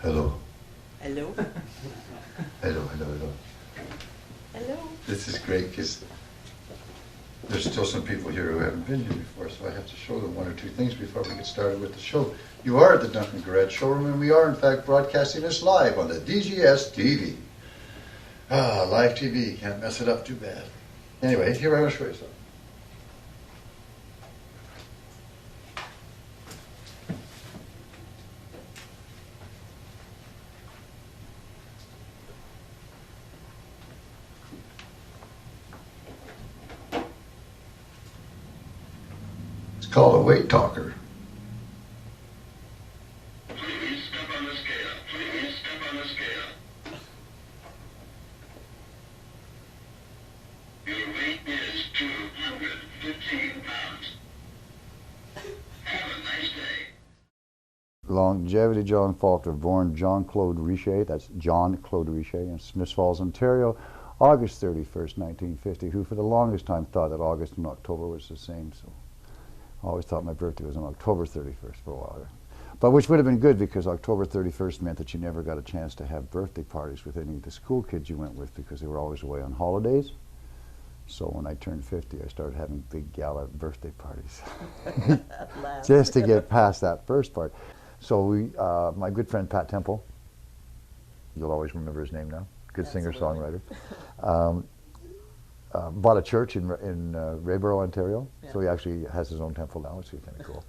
Hello. Hello. Hello, hello, hello. Hello. This is great because there's still some people here who haven't been here before, so I have to show them one or two things before we get started with the show. You are at the Duncan Garage Showroom, and we are, in fact, broadcasting this live on the DGS TV. Live TV. Can't mess it up too bad. Anyway, here I want to show you something. It's called a weight talker. Please step on the scale. Please step on the scale. Your weight is 215 pounds. Have a nice day. Longevity John Faulkner, born John Claude Richer, that's John Claude Richer in Smiths Falls, Ontario, August 31st, 1950, who for the longest time thought that August and October was the same, so I always thought my birthday was on October 31st for a while. But which would have been good because October 31st meant that you never got a chance to have birthday parties with any of the school kids you went with because they were always away on holidays. So when I turned 50, I started having big gala birthday parties just to get past that first part. So we, my good friend Pat Temple, you'll always remember his name now, good singer-songwriter, bought a church in Rayboro, Ontario. Yeah. So he actually has his own temple now, which is kind of cool.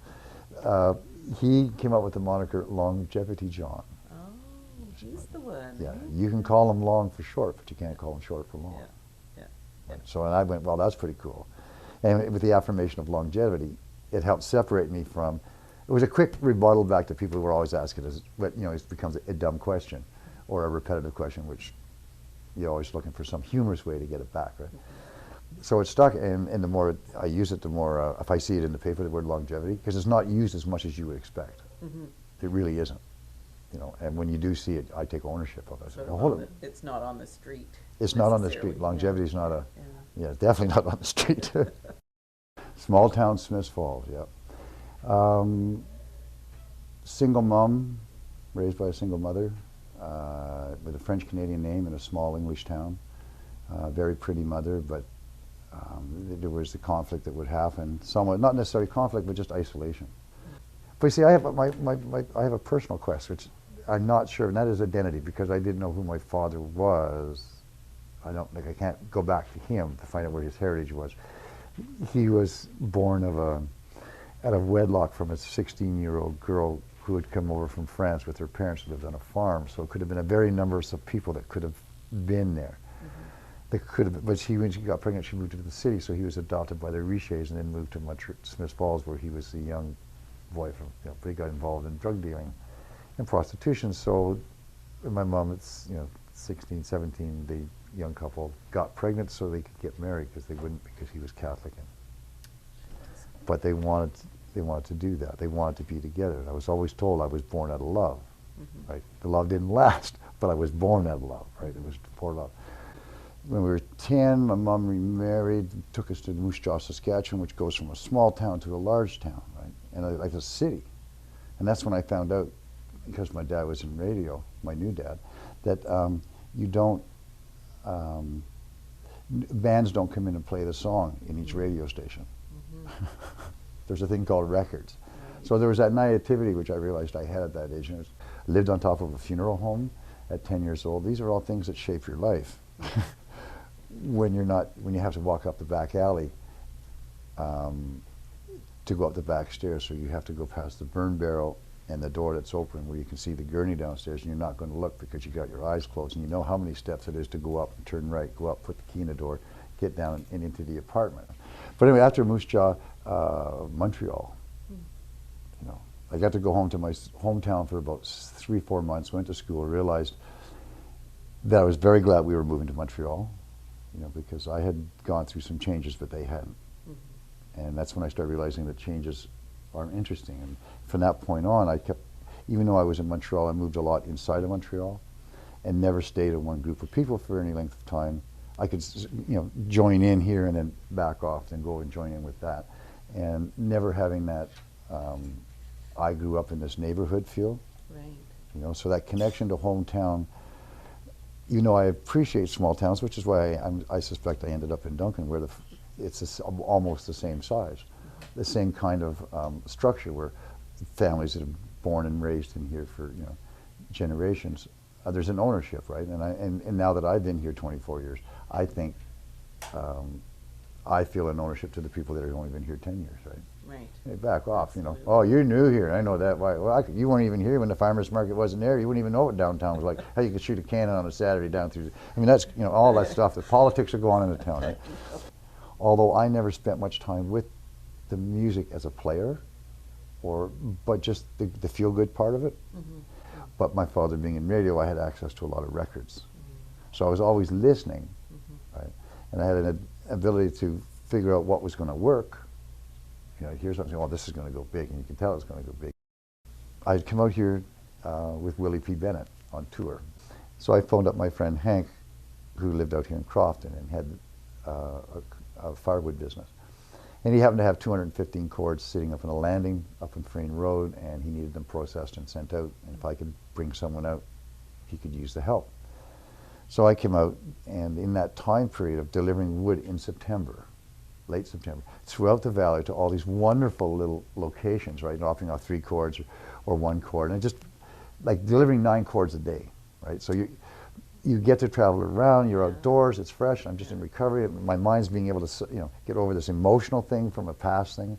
He came up with the moniker Longevity John. Oh, he's the one. Yeah, you can call him long for short, but you can't call him short for long. Yeah. Right. So and I went, well, that's pretty cool. And with the affirmation of longevity, it helped separate me from. It was a quick rebuttal back to people who were always asking us, but it becomes a dumb question or a repetitive question, which you're always looking for some humorous way to get it back, right? So it stuck, and the more I use it, the more, if I see it in the paper, the word longevity, because it's not used as much as you would expect. Mm-hmm. It really isn't, and when you do see it, I take ownership of it. So it's not on the street. It's not on the street. Longevity is not it's definitely not on the street. Small town Smiths Falls, yeah. Single mom, raised by a single mother, with a French-Canadian name in a small English town. Very pretty mother, but there was the conflict that would happen. Somewhat, not necessarily conflict, but just isolation. But you see, I have I have a personal quest, which I'm not sure, and that is identity, because I didn't know who my father was. I can't go back to him to find out where his heritage was. He was born out of wedlock from a 16-year-old girl who had come over from France with her parents who lived on a farm. So it could have been a very numerous of people that could have been there. Mm-hmm. They could have, but when she got pregnant, she moved to the city, so he was adopted by the Richers and then moved to Smiths Falls, where he was the young boy from, but he got involved in drug dealing and prostitution. So my mom, it's 16, 17, the young couple got pregnant so they could get married because they wouldn't, because he was Catholic. But they wanted to do that. They wanted to be together. I was always told I was born out of love, mm-hmm. right? The love didn't last, but I was born out of love, right? It was for love. When we were 10, my mom remarried, took us to Moose Jaw, Saskatchewan, which goes from a small town to a large town, right? And like a city. And that's when I found out, because my dad was in radio, my new dad, that bands don't come in and play the song in each radio station. Mm-hmm. There's a thing called records. Right. So there was that naivety which I realized I had at that age. And I lived on top of a funeral home at 10 years old. These are all things that shape your life. When you have to walk up the back alley to go up the back stairs, so you have to go past the burn barrel and the door that's open where you can see the gurney downstairs, and you're not going to look because you got your eyes closed, and you know how many steps it is to go up and turn right, go up, put the key in the door, get down and into the apartment. But anyway, after Moose Jaw, Montreal, I got to go home to my hometown for about 3-4 months, went to school, realized that I was very glad we were moving to Montreal, because I had gone through some changes, but they hadn't. Mm-hmm. And that's when I started realizing that changes are interesting. And from that point on, I kept, even though I was in Montreal, I moved a lot inside of Montreal and never stayed in one group of people for any length of time. I could, join in here and then back off and go and join in with that. And never having that, I grew up in this neighborhood feel. Right. You know, so that connection to hometown. You know, I appreciate small towns, which is why I suspect I ended up in Duncan, where it's almost the same size, the same kind of structure, where families that are born and raised in here for generations. There's an ownership, right? And now that I've been here 24 years, I think I feel an ownership to the people that have only been here 10 years, right? Right. Hey, back off, you know. Absolutely. Oh, you're new here. I know that. Why? Well, you weren't even here when the farmers market wasn't there. You wouldn't even know what downtown was like. How you could shoot a cannon on a Saturday down through. I mean, that's all that stuff. The politics are going on in the town, right? Although I never spent much time with the music as a player, but just the feel good part of it. Mm-hmm. But my father being in radio, I had access to a lot of records, so I was always listening, right? And I had an ability to figure out what was going to work. You know, here's something, well, this is going to go big, and you can tell it's going to go big. I'd come out here with Willie P. Bennett on tour. So I phoned up my friend Hank, who lived out here in Crofton and had a firewood business. And he happened to have 215 cords sitting up in a landing up in Frayne Road, and he needed them processed and sent out. And if I could bring someone out, he could use the help. So I came out, and in that time period of delivering wood in September, late September, throughout the valley to all these wonderful little locations, right, offering off 3 cords or 1 cord, and just like delivering 9 cords a day, right? So you get to travel around, you're outdoors, it's fresh, I'm just in recovery, my mind's being able to get over this emotional thing from a past thing.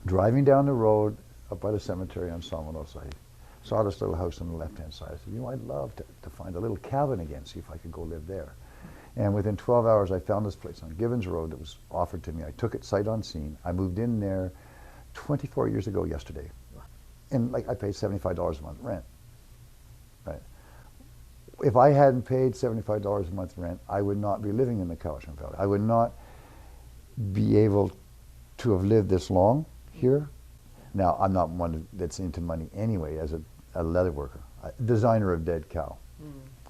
Driving down the road up by the cemetery on Solomon side, saw this little house on the left-hand side. I said, I'd love to find a little cabin again, see if I could go live there. And within 12 hours, I found this place on Gibbons Road that was offered to me. I took it sight unseen. I moved in there 24 years ago yesterday. And I paid $75 a month rent, right? If I hadn't paid $75 a month rent, I would not be living in the Cowichan Valley. I would not be able to have lived this long here. Now, I'm not one that's into money anyway as a leather worker. Designer of dead cow.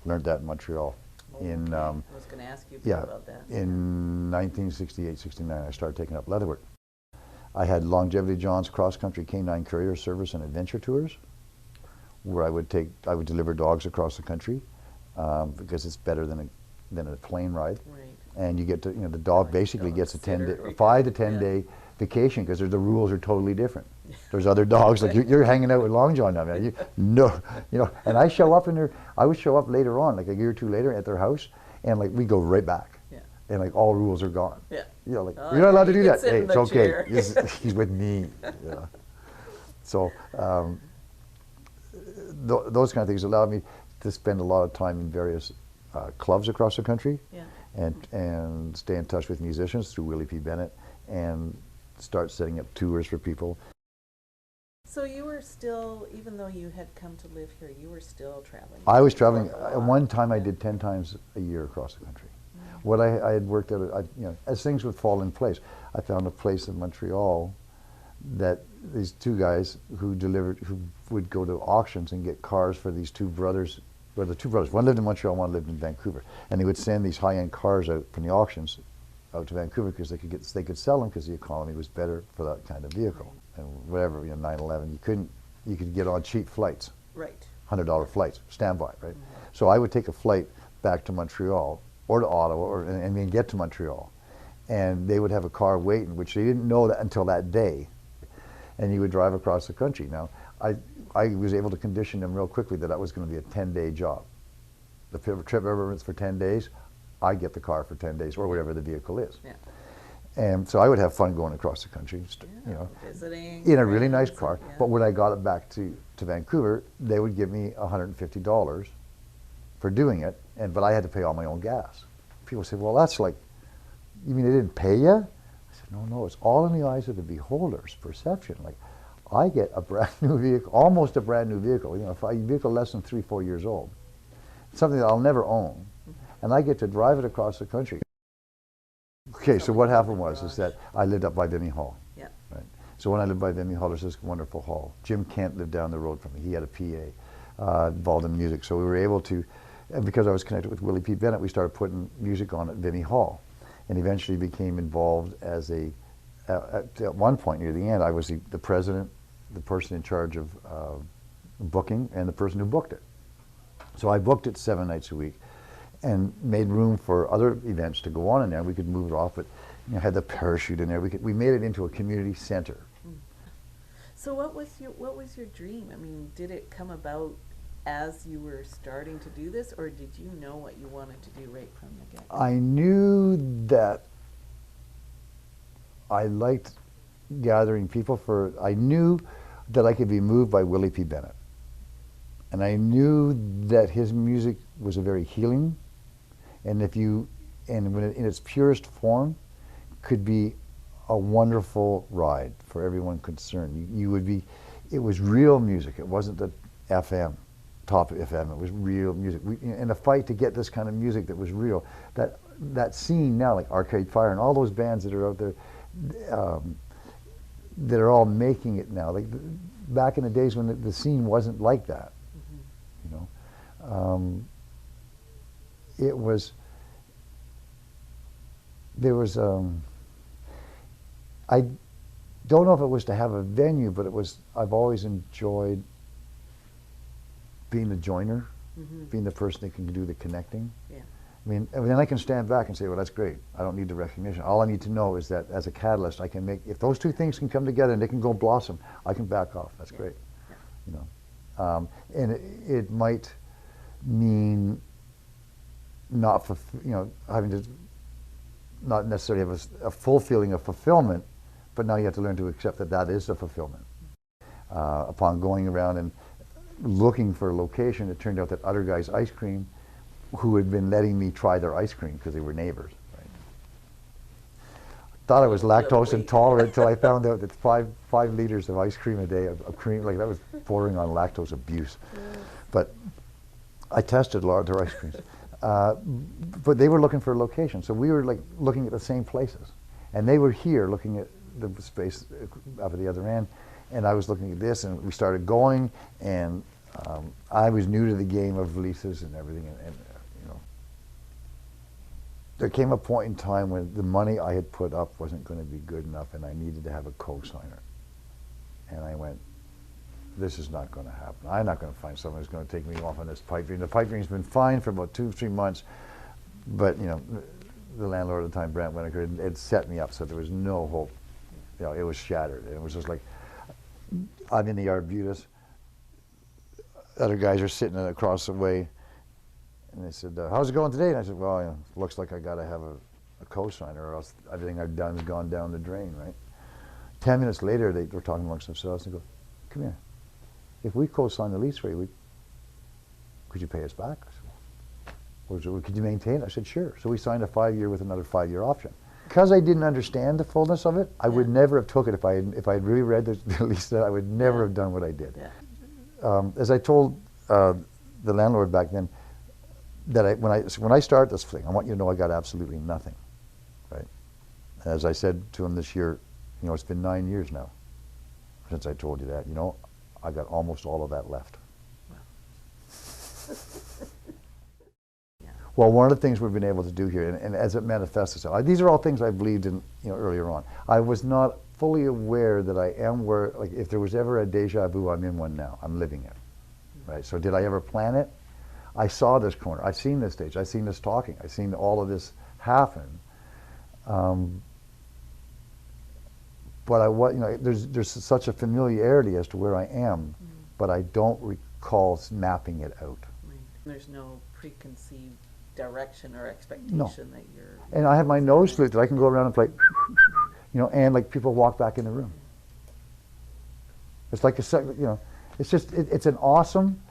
Learned that in Montreal. I was going to ask you about that. In 1968, 69, I started taking up leatherwork. I had Longevity John's cross-country canine courier service and adventure tours, where I would deliver dogs across the country, because it's better than a plane ride. Right. And you get to, the dog basically gets a 5 to 10 day vacation, because the rules are totally different. There's other dogs, like you're hanging out with Long John now, man. And I show up in there. I would show up later on, like a year or two later, at their house, and we go right back. Yeah. And all rules are gone. Yeah. You're not allowed to do that. Hey, it's okay. He's with me. Yeah. So those kind of things allowed me to spend a lot of time in various clubs across the country, and stay in touch with musicians through Willie P. Bennett, and start setting up tours for people. So you were still, even though you had come to live here, you were still traveling? I was traveling. At one time I did 10 times a year across the country. What I had worked at, as things would fall in place, I found a place in Montreal that these 2 guys who would go to auctions and get cars for these 2 brothers. Well, the 2 brothers, one lived in Montreal, one lived in Vancouver, and they would send these high-end cars out from the auctions out to Vancouver, because they could sell them, because the economy was better for that kind of vehicle. And whatever, 9/11, you could get on cheap flights, right? $100 flights, standby, right? So I would take a flight back to Montreal or to Ottawa, and then get to Montreal, and they would have a car waiting, which they didn't know that until that day, and you would drive across the country. Now, I was able to condition them real quickly that was going to be a 10-day job. The trip ever is for 10 days. I get the car for 10 days, or whatever the vehicle is. Yeah. And so I would have fun going across the country, visiting, in a really nice car. Yeah. But when I got it back to Vancouver, they would give me $150 for doing it, but I had to pay all my own gas. People say, well, that's like, you mean they didn't pay you? I said, no, it's all in the eyes of the beholder's perception. Like, I get a brand new vehicle, almost a brand new vehicle, a vehicle less than 3-4 years old, something that I'll never own, and I get to drive it across the country. Okay, so what happened is that I lived up by Vimy Hall. Yeah. Right. So when I lived by Vimy Hall, there's this wonderful hall. Jim Kent lived down the road from me. He had a PA involved in music, so we were able to, and because I was connected with Willie P. Bennett, we started putting music on at Vimy Hall, and eventually became involved as at one point near the end, I was the president, the person in charge of booking and the person who booked it. So I booked it 7 nights a week and made room for other events to go on in there. We could move it off, but had the parachute in there. We made it into a community center. So what was your dream? I mean, did it come about as you were starting to do this, or did you know what you wanted to do right from the get-go? I knew that I liked gathering people I knew that I could be moved by Willie P. Bennett. And I knew that his music was a very healing, and when in its purest form, could be a wonderful ride for everyone concerned. It was real music. It wasn't the FM, top FM. It was real music. In a fight to get this kind of music that was real, that scene now, like Arcade Fire and all those bands that are out there, that are all making it now. Like back in the days when the scene wasn't like that, it was. There was. I don't know if it was to have a venue, but I've always enjoyed being the joiner, being the person that can do the connecting. Yeah. I mean, and then I can stand back and say, well, that's great. I don't need the recognition. All I need to know is that as a catalyst, I can make, if those two things can come together and they can go blossom, I can back off. That's great. Yeah. And it might mean not, having to not necessarily have a full feeling of fulfillment, but now you have to learn to accept that is a fulfillment. Upon going around and looking for a location, it turned out that Other Guys Ice Cream, who had been letting me try their ice cream because they were neighbors. Right? Thought I was lactose intolerant until I found out that 5 liters of ice cream a day of cream, like that was bordering on lactose abuse. But I tested a lot of their ice creams. But they were looking for a location, so we were like looking at the same places, and they were here looking at the space up at the other end, and I was looking at this, and we started going, and I was new to the game of leases and everything, and there came a point in time when the money I had put up wasn't going to be good enough, and I needed to have a co-signer, and I went, this is not going to happen. I'm not going to find someone who's going to take me off on this pipe dream. The pipe dream's been fine for about 2-3 months, but the landlord at the time, Brent Winokur, had set me up so there was no hope. It was shattered. And it was just like, I'm in the Arbutus. Other guys are sitting across the way, and they said, how's it going today? And I said, well, it looks like I got to have a co-signer, or else everything I've done has gone down the drain, right? 10 minutes later, they were talking amongst themselves, and they go, come here. If we co-sign the lease rate, could you pay us back? I said, or could you maintain it? I said, sure. So we signed a 5-year with another 5-year option. Because I didn't understand the fullness of it, I would never have took it if I had really read the lease. I would never have done what I did. Yeah. As I told the landlord back then, that when I start this thing, I want you to know I got absolutely nothing, right? As I said to him this year, it's been 9 years now since I told you that. I got almost all of that left. Wow. Yeah. Well, one of the things we've been able to do here, and as it manifests itself, these are all things I believed in, earlier on. I was not fully aware that I am where, like, if there was ever a deja vu, I'm in one now. I'm living it, right? So did I ever plan it? I saw this corner. I've seen this stage. I've seen this talking. I've seen all of this happen. But there's such a familiarity as to where I am, but I don't recall mapping it out. Right. There's no preconceived direction or expectation that you're. And I have my nose flute that I can go around and play, and like people walk back in the room. It's like it's just it's an awesome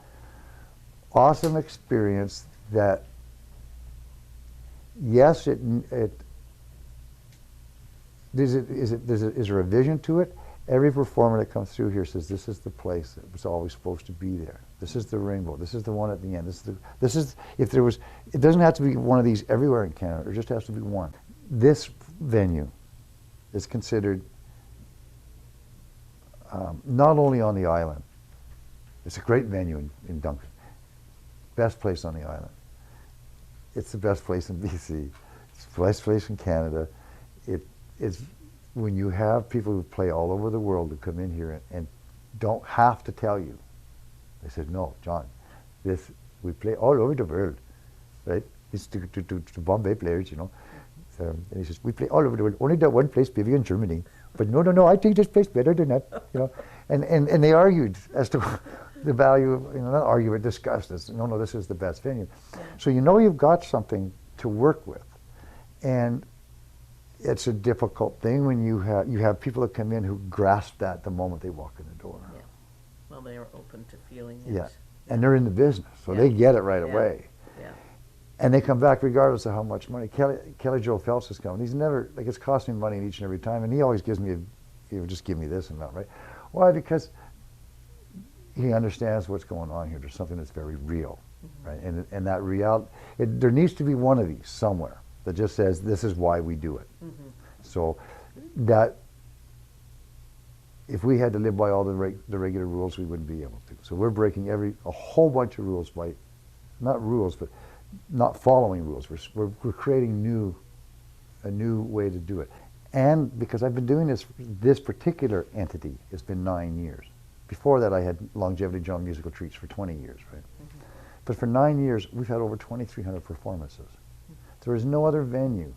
experience that. Yes, is there a vision to it? Every performer that comes through here says, this is the place that was always supposed to be there. This is the rainbow. This is the one at the end. It doesn't have to be one of these everywhere in Canada. There just has to be one. This venue is considered not only on the island. It's a great venue in Duncan. Best place on the island. It's the best place in BC. It's the best place in Canada. It's when you have people who play all over the world who come in here and don't have to tell you I said, no, John, we play all over the world, right? It's to Bombay players, you know. And he says, we play all over the world. Only that one place, maybe in Germany. But no, I think this place better than that, you know. And they argued as to the value of, you know, not argue, but discuss this. No, this is the best venue. Yeah. So you know you've got something to work with. And it's a difficult thing when you have people that come in who grasp that the moment they walk in the door. Yeah. Well, they are open to feeling it. Yeah. And they're in the business, so they get it right away. Yeah. And they come back regardless of how much money. Kelly Joe Phelps is coming. He's never, like, it's cost me money each and every time, and he always gives me, just give me this amount, right? Why? Because he understands what's going on here. There's something that's very real, right? And that reality, there needs to be one of these somewhere that just says, this is why we do it. So that, if we had to live by all the regular rules, we wouldn't be able to. So we're breaking a whole bunch of rules by, not rules, but not following rules. We're creating a new way to do it. And because I've been doing this particular entity, it's been 9 years. Before that, I had Longevity John musical treats for 20 years, right? But for 9 years, we've had over 2,300 performances. There is no other venue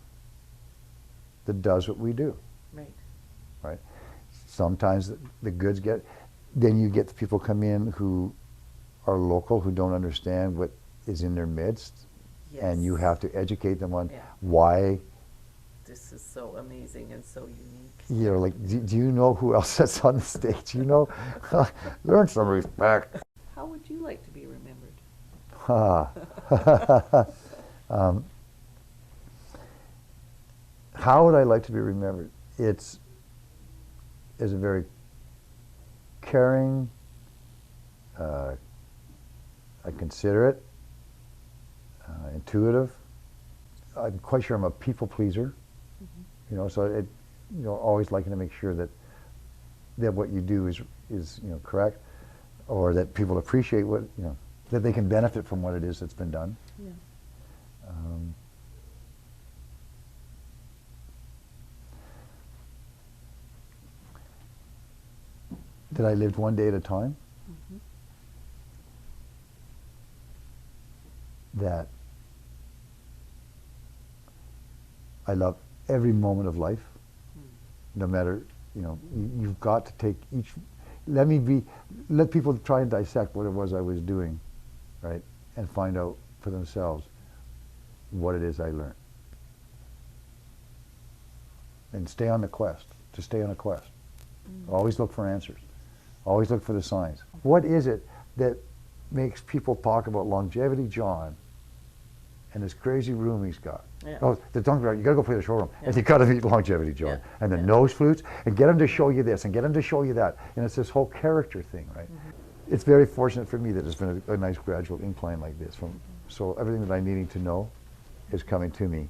that does what we do. Right. Right? Sometimes the goods then you get the people come in who are local, who don't understand what is in their midst, and you have to educate them on why. This is so amazing and so unique. You know, like, do you know who else that's on the stage? You know, learn some respect. How would you like to be remembered? How would I like to be remembered? It's a very caring, considerate, intuitive. I'm quite sure I'm a people pleaser. You know, so always liking to make sure that what you do is correct, or that people appreciate what that they can benefit from what it is that's been done. Yeah. That I lived one day at a time. That I love every moment of life, no matter, you've got to take each, let people try and dissect what it was I was doing, right, and find out for themselves what it is I learned. And stay on the quest, to stay on a quest. Always look for answers. Always look for the signs. What is it that makes people talk about Longevity John and this crazy room he's got? Oh, the Duncan Garage, you got to go play the showroom, and you got to meet Longevity John, and the nose flutes, and get him to show you this, and get him to show you that, and it's this whole character thing, right? It's very fortunate for me that it's been a nice gradual incline like this. So everything that I'm needing to know is coming to me.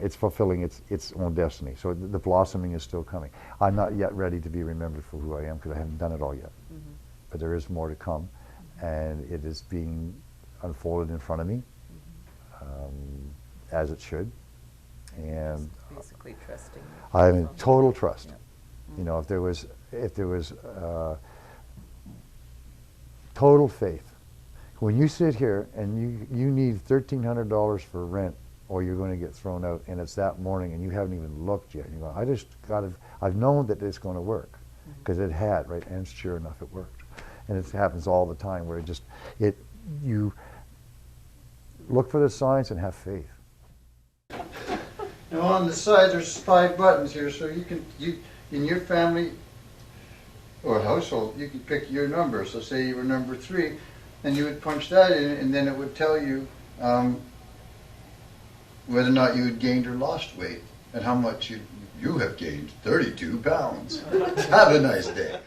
It's fulfilling its own destiny. So the blossoming is still coming. I'm not yet ready to be remembered for who I am because I haven't done it all yet. But there is more to come, and it is being unfolded in front of me, as it should. And basically trusting. I'm in total trust. If there was total faith. When you sit here and you need $1,300 for rent, or you're going to get thrown out, and it's that morning and you haven't even looked yet. You go, I've known that it's going to work, because it had, right? And sure enough, it worked. And it happens all the time where you look for the signs and have faith. Now on the side there's 5 buttons here, so you in your family or household, you can pick your number. So say you were number 3, and you would punch that in, and then it would tell you whether or not you had gained or lost weight, and how much you have gained. 32 pounds. Have a nice day.